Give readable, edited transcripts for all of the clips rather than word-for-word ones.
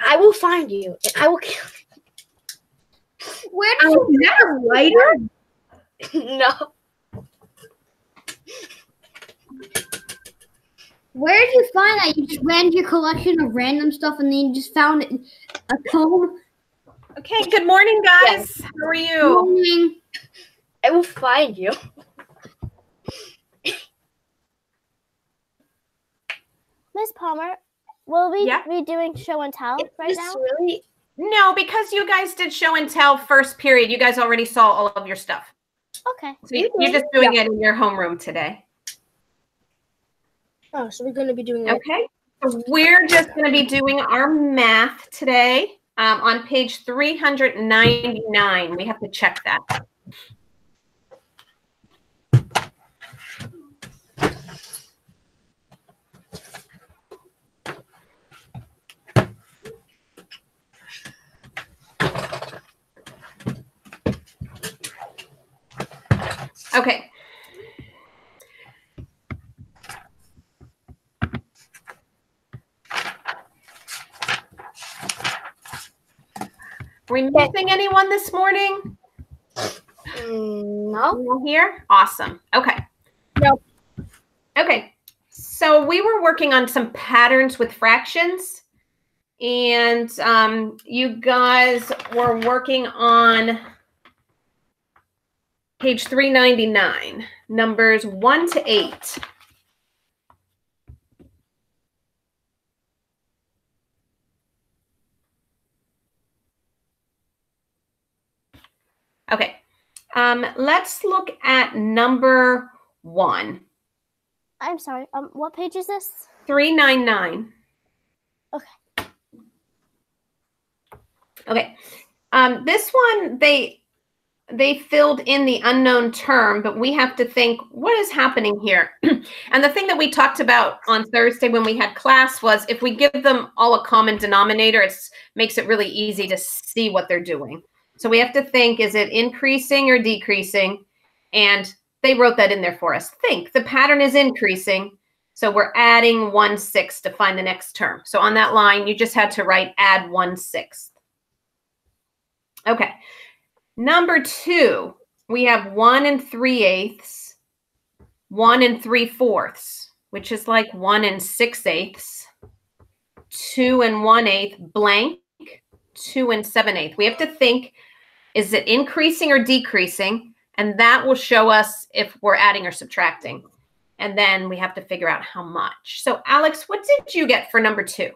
I will find you, and I will kill you. Where did you get a lighter? No. Where did you find that? You just ran your collection of random stuff and then you just found a comb? Okay, good morning, guys. How are you? Good morning. I will find you. Miss Palmer, will we Yeah? be doing show and tell right now? Really? No, because you guys did show and tell first period. You guys already saw all of your stuff. Okay. So you're just doing it in your homeroom today. Oh, so we're going to be doing it. Okay. So we're just going to be doing our math today on page 399. We have to check that. Okay. Are we missing anyone this morning? No. No here? Awesome. Okay. Nope. Okay. So we were working on some patterns with fractions. And you guys were working on page 399, numbers 1 to 8. Okay, let's look at number 1. I'm sorry. What page is this? 399. Okay. Okay, this one, they filled in the unknown term, but we have to think, what is happening here? And the thing that we talked about on Thursday when we had class was if we give them all a common denominator, it makes it really easy to see what they're doing. So we have to think, is it increasing or decreasing? And they wrote that in there for us. Think, the pattern is increasing, so we're adding 1/6 to find the next term. So on that line, you just had to write add 1/6. Okay. Number 2, we have 1 3/8, 1 3/4, which is like 1 6/8, 2 1/8, blank, 2 7/8. We have to think, is it increasing or decreasing? And that will show us if we're adding or subtracting. And then we have to figure out how much. So Alex, what did you get for number 2?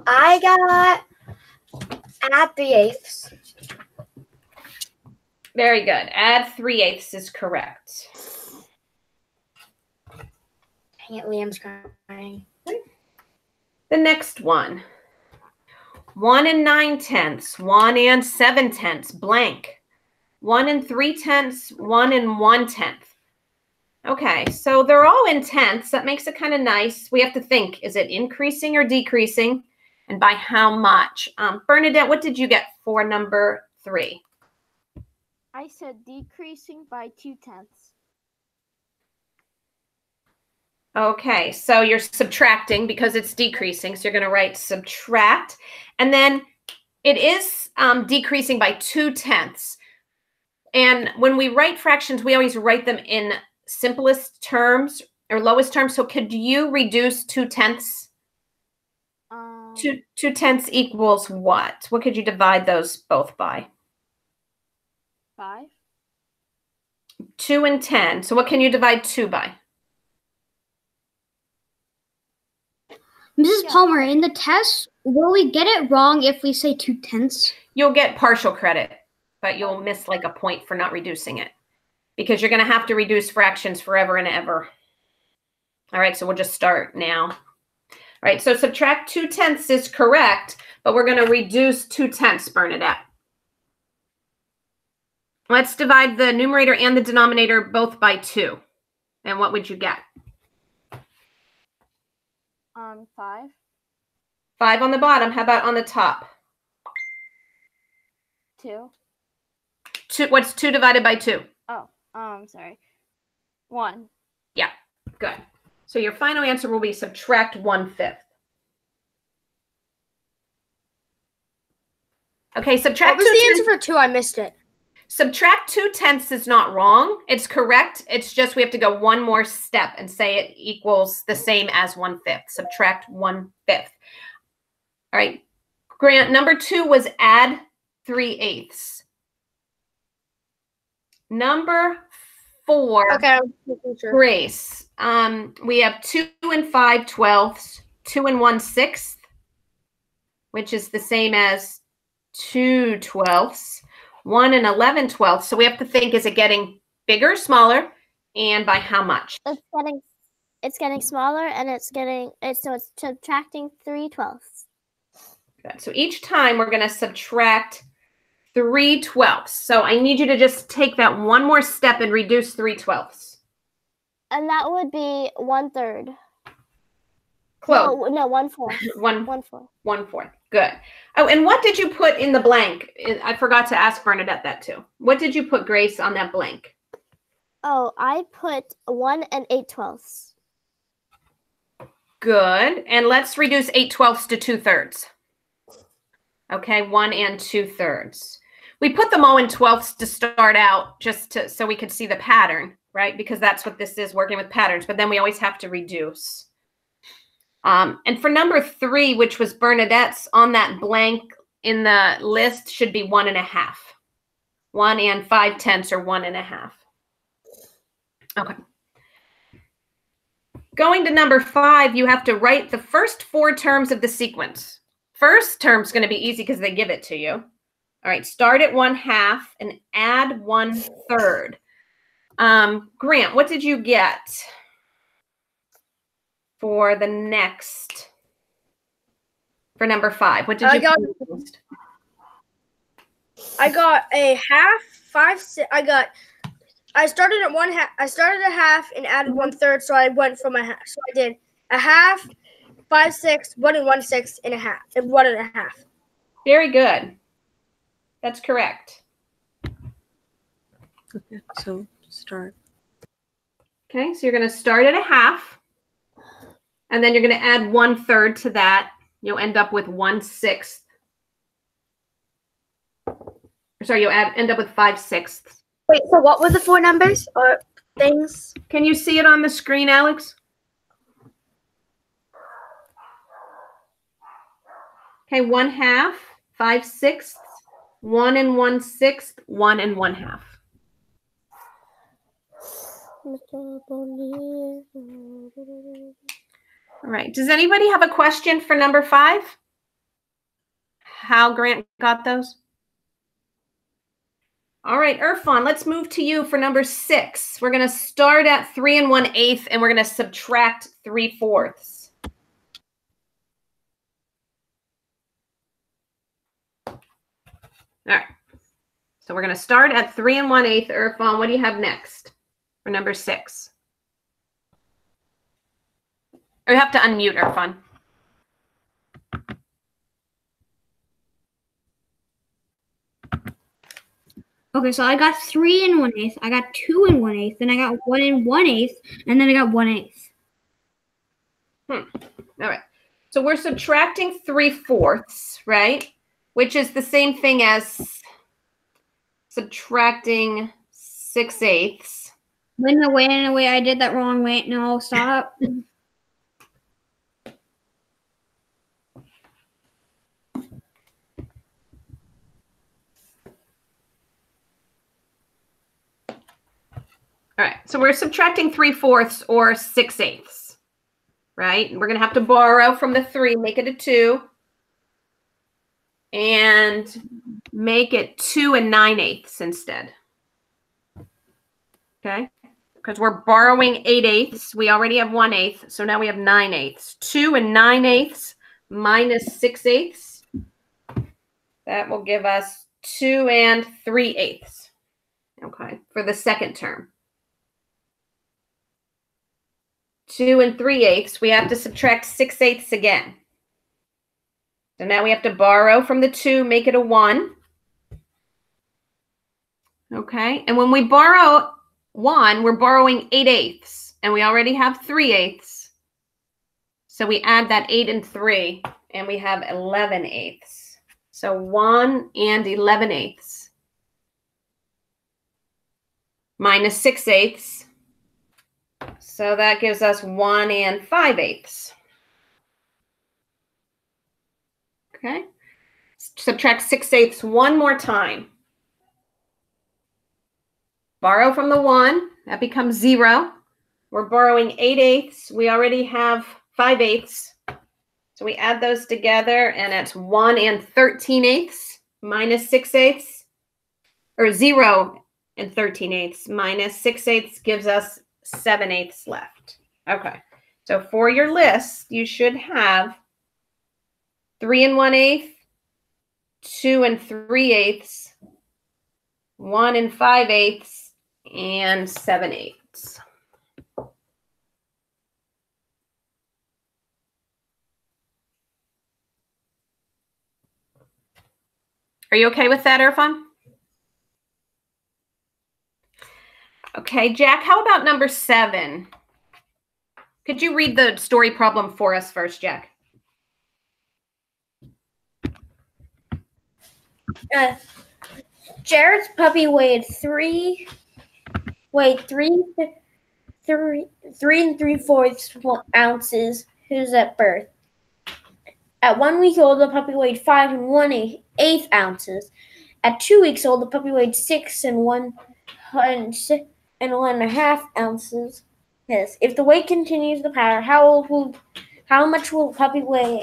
I got add 3/8. Very good. Add 3/8 is correct. Dang it, Liam's crying. The next one. 1 9/10, 1 7/10, blank. 1 3/10, 1 1/10. Okay, so they're all in tenths. That makes it kind of nice. We have to think, is it increasing or decreasing? And by how much? Bernadette, what did you get for number 3? I said decreasing by 2/10. Okay, so you're subtracting because it's decreasing. So you're going to write subtract. And then it is decreasing by 2/10. And when we write fractions, we always write them in simplest terms or lowest terms. So could you reduce 2/10? 2/10 equals what? What could you divide those both by? 5. 2 and 10. So what can you divide 2 by? Mrs. Palmer, in the test, will we get it wrong if we say 2/10? You'll get partial credit, but you'll miss like a point for not reducing it because you're going to have to reduce fractions forever and ever. All right, so we'll just start now. All right, so subtract 2/10 is correct, but we're going to reduce 2/10, Bernadette. Let's divide the numerator and the denominator both by 2. And what would you get? 5. 5 on the bottom. How about on the top? 2. 2. What's 2 divided by 2? Oh, sorry. 1. Yeah, good. So your final answer will be subtract 1/5. Okay, subtract What was the 2/10. answer for 2? I missed it. Subtract 2/10 is not wrong. It's correct. It's just we have to go one more step and say it equals the same as 1/5. Subtract 1/5. All right. Grant, number 2 was add 3/8. Number 4. Okay, I'm making sure. Grace. We have 2 and 5/12, 2 and 1/6, which is the same as 2/12, 1 and 11/12. So we have to think, is it getting bigger or smaller, and by how much? It's getting smaller, and it's subtracting 3/12. Good. So each time we're going to subtract 3/12. So I need you to just take that one more step and reduce 3/12. And that would be 1/3. Close. No, 1/4. 1/4. 1/4. 1/4. Good. Oh, and what did you put in the blank? I forgot to ask Bernadette that too. What did you put, Grace, on that blank? Oh, I put 1 and 8/12. Good. And let's reduce 8/12 to 2/3. Okay, 1 and 2/3. We put them all in 12ths to start out, so we could see the pattern, right? Because that's what this is, working with patterns. But then we always have to reduce. And for number 3, which was Bernadette's, on that blank in the list should be 1.5. 1 and 5/10 are 1.5. Okay. Going to number 5, you have to write the first 4 terms of the sequence. First term's going to be easy because they give it to you. All right, start at 1/2 and add 1/3. Grant, what did you get for the next, for number 5? What did you get? I got a half, 5, 6. I started at 1/2. I started at half and added 1/3, so I went from a half. So I did a half, 5, 6, 1 and 1/6, and a half, and 1.5. Very good. That's correct. Okay, so start. Okay, so you're going to start at a half, and then you're going to add 1/3 to that. You'll end up with 1/6. Sorry, you'll end up with 5/6. Wait, so what were the 4 numbers or things? Can you see it on the screen, Alex? Okay, 1/2, 5/6, 1 and 1/6, 1 and 1/2. All right. Does anybody have a question for number 5? How Grant got those? All right, Irfan, let's move to you for number 6. We're going to start at 3 and 1/8, and we're going to subtract 3/4. All right. So we're going to start at 3 and 1/8. Irfan, what do you have next for number 6? Or you have to unmute, Irfan. Okay, so I got 3 and 1/8. I got 2 and 1/8. Then I got 1 and 1/8, and then I got 1/8. All right. So we're subtracting 3/4, right? Which is the same thing as subtracting 6/8. Wait, no, wait, I did that wrong. Wait, no, stop. All right, so we're subtracting 3/4 or 6/8, right? And we're going to have to borrow from the 3, make it a 2, and make it 2 and 9/8 instead. Okay, because we're borrowing 8/8. We already have 1/8, so now we have 9/8. 2 and 9/8 minus 6/8. That will give us 2 and 3/8. Okay, for the second term. 2 and 3/8, we have to subtract 6/8 again. So now we have to borrow from the 2, make it a 1. Okay, and when we borrow 1, we're borrowing 8/8, and we already have 3/8. So we add that 8 and 3, and we have 11/8. So 1 and 11/8 minus 6/8. So that gives us 1 and 5/8. Okay. Subtract 6/8 one more time. Borrow from the 1. That becomes 0. We're borrowing 8/8. We already have 5/8. So we add those together, and it's 1 and 13/8 minus 6/8, or 0 and 13/8 minus 6/8 gives us 7/8 left. Okay. So for your list, you should have 3 and 1/8, 2 and 3/8, 1 and 5/8, and 7/8. Are you okay with that, Irfan? Okay, Jack, how about number 7? Could you read the story problem for us first, Jack? Jared's puppy weighed three and 3/4 ounces. Who's at birth? At 1 week old, the puppy weighed 5 and 1/8 ounces. At 2 weeks old, the puppy weighed 6 and 1.5 ounces. Yes. If the weight continues the pattern, how much will the puppy weigh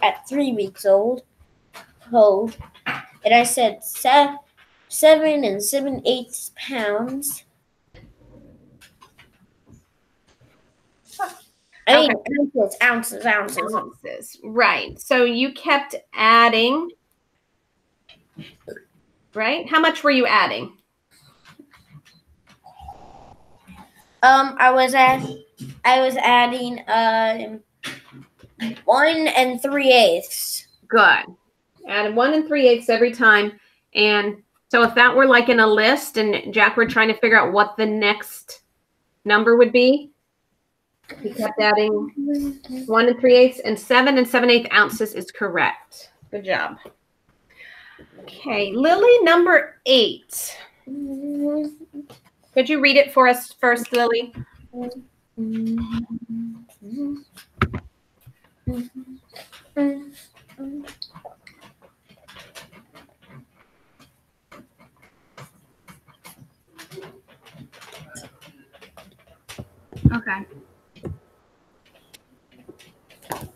at 3 weeks old? And I said 7 and 7/8 pounds. I mean, ounces. Ounces. Right. So you kept adding, right? How much were you adding? I was adding 1 and 3/8. Good. Add 1 and 3/8 every time. And so if that were like in a list and Jack were trying to figure out what the next number would be, he kept adding 1 and 3/8, and 7 and 7/8 ounces is correct. Good job. Okay, Lily, number 8. Could you read it for us first, Lily? Okay.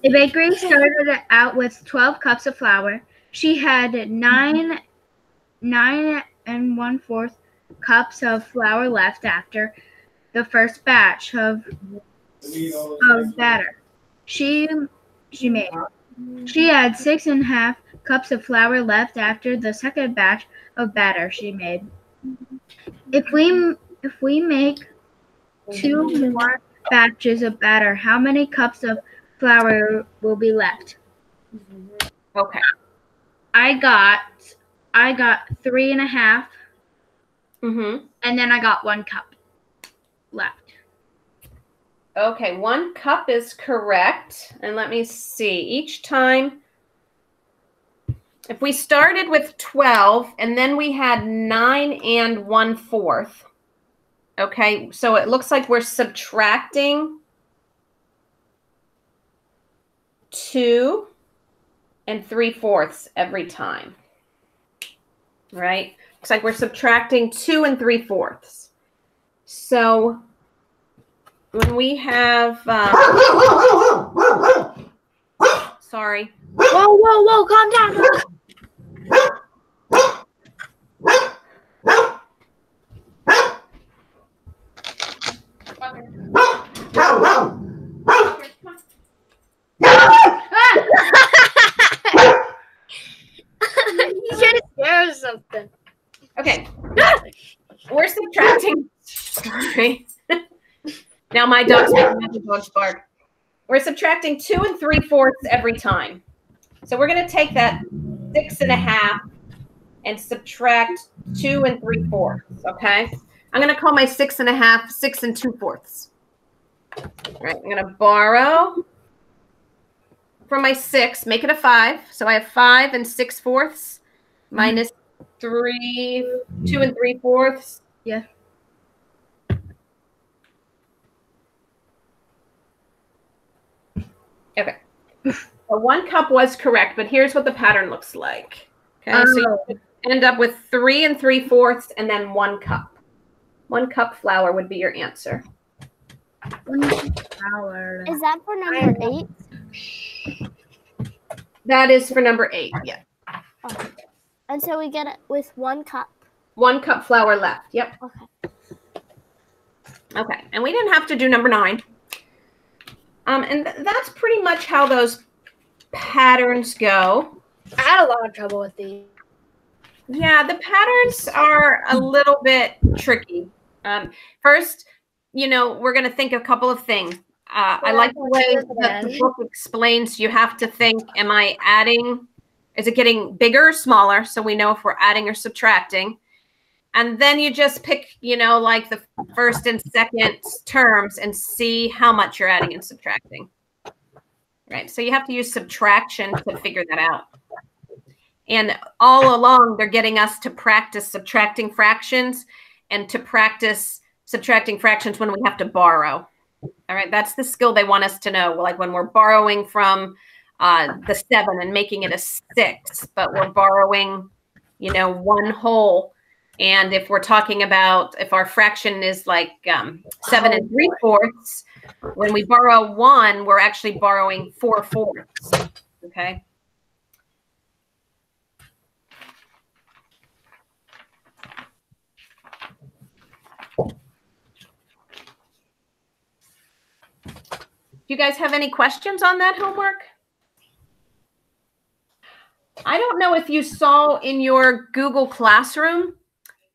The bakery started out with 12 cups of flour. She had 9 and 1/4 cups of flour left after the first batch of batter she made. She had 6.5 cups of flour left after the second batch of batter she made. If we make 2 more batches of batter, how many cups of flour will be left? Okay. I got 3.5, Mm-hmm. and then I got 1 cup left. Okay, 1 cup is correct. And let me see. Each time, if we started with 12 and then we had 9 and 1/4. Okay, so it looks like we're subtracting 2 and 3/4 every time. Right? Looks like we're subtracting 2 and 3/4. So when we have, sorry. Whoa, calm down. You should have scared something. Okay. We're subtracting. Sorry. Now my dog's making another dog's bark. We're subtracting 2 and 3/4 every time. So we're going to take that 6.5 and subtract 2 and 3/4. Okay. I'm going to call my 6.5 6 and 2/4. All right. I'm going to borrow from my 6, make it a 5. So I have 5 and 6/4 minus 3, 2 3/4. Yeah. Okay. So 1 cup was correct, but here's what the pattern looks like. Okay, so you end up with 3 3/4 and then 1 cup. 1 cup flour would be your answer. Flour. Is that for number 8? That is for number 8. Yeah. Okay. And so we get it with 1 cup. 1 cup flour left. Yep. Okay. Okay. And we didn't have to do number 9. And that's pretty much how those patterns go. I had a lot of trouble with these. Yeah, the patterns are a little bit tricky. First, we're going to think a couple of things. I like the way that the book explains you have to think, am I adding, is it getting bigger or smaller? So we know if we're adding or subtracting. And then you just pick, like the first and second terms and see how much you're adding and subtracting. Right. So you have to use subtraction to figure that out. And all along, they're getting us to practice subtracting fractions and to practice subtracting fractions when we have to borrow. All right. That's the skill they want us to know. Like when we're borrowing from the 7 and making it a 6, but we're borrowing, 1 whole. And if we're talking about if our fraction is like 7 3/4, when we borrow 1, we're actually borrowing 4/4. Okay. Do you guys have any questions on that homework? I don't know if you saw in your Google Classroom,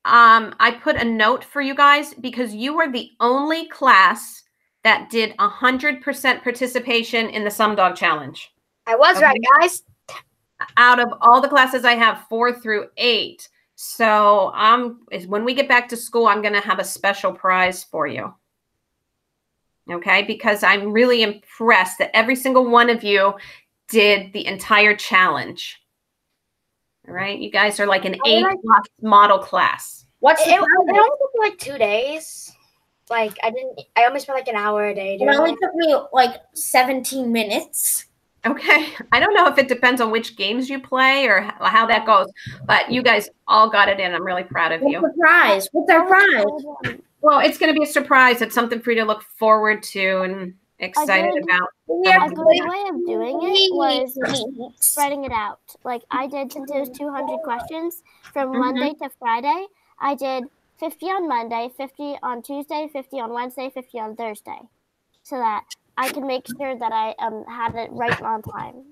I put a note for you guys because you were the only class that did 100% participation in the Sum Dog Challenge. I was right, guys. Out of all the classes I have, 4 through 8. So when we get back to school, I'm going to have a special prize for you. Okay, because I'm really impressed that every single one of you did the entire challenge. All right, you guys are like an A+ model class. What's it only took me like 2 days. Like I only spent like an hour a day. It only took me like 17 minutes. Okay, I don't know if it depends on which games you play or how that goes, but you guys all got it in. I'm really proud of you. What's the prize? What's our prize? Well, it's going to be a surprise. It's something for you to look forward to and excited about. A good way of doing it was spreading it out. Like I did, since it was 200 questions from Monday to Friday, I did 50 on Monday, 50 on Tuesday, 50 on Wednesday, 50 on Thursday, so that I can make sure that I had it right on time.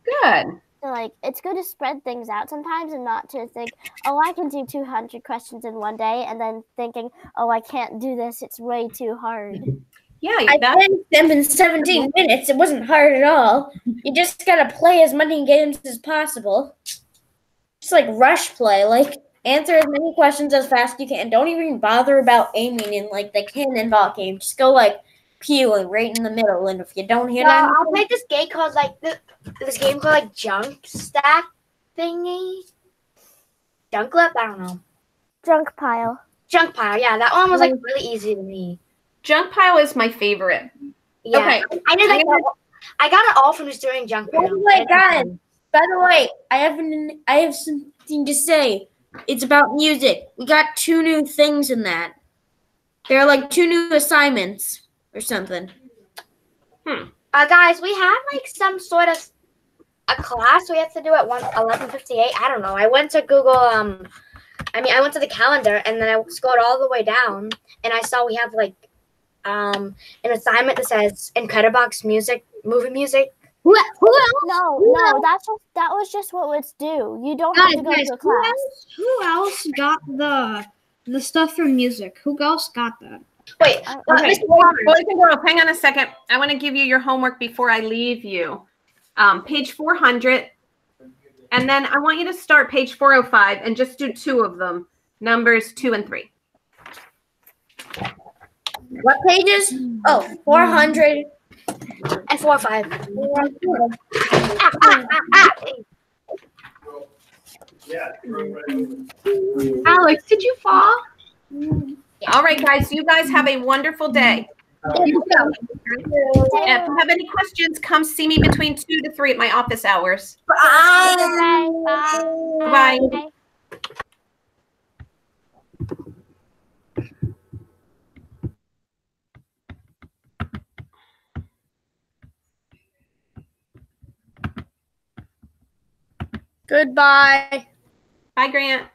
Good. So like it's good to spread things out sometimes and not to think, oh, I can do 200 questions in one day, and then thinking, oh, I can't do this. It's way too hard. Yeah, I finished them in 17 minutes. It wasn't hard at all. You just gotta play as many games as possible. Just like rush play, like answer as many questions as fast as you can. Don't even bother about aiming in like the cannonball game. Just go like pew and right in the middle. And if you don't hit anything, I'll play this game called this game called like Junk Stack thingy. Junklip? I don't know. Junk pile. Junk pile. Yeah, that one was like really easy to me. Junk pile is my favorite. Yeah. Okay. I did I got it all from just doing junk pile. oh my god! By the way, I have something to say. It's about music. We got 2 new things in that. There are like 2 new assignments or something. Guys, we have like some sort of a class we have to do at 11:58. I don't know. I went to Google. I went to the calendar and then I scrolled all the way down and I saw we have like an assignment that says Incredibox movie music. Who else? No, that was just what it's due. You don't have to go to a class. Who else got the stuff for music? Who else got that? Wait, Okay. Boys and girls, hang on a second. I want to give you your homework before I leave you. Page 400. And then I want you to start page 405 and just do 2 of them. Numbers 2 and 3. What pages? Oh, 400 and 405. Alex, did you fall? All right, guys. You guys have a wonderful day. You too. If you have any questions, come see me between 2 to 3 at my office hours. Bye. Bye. Goodbye. Bye, Grant.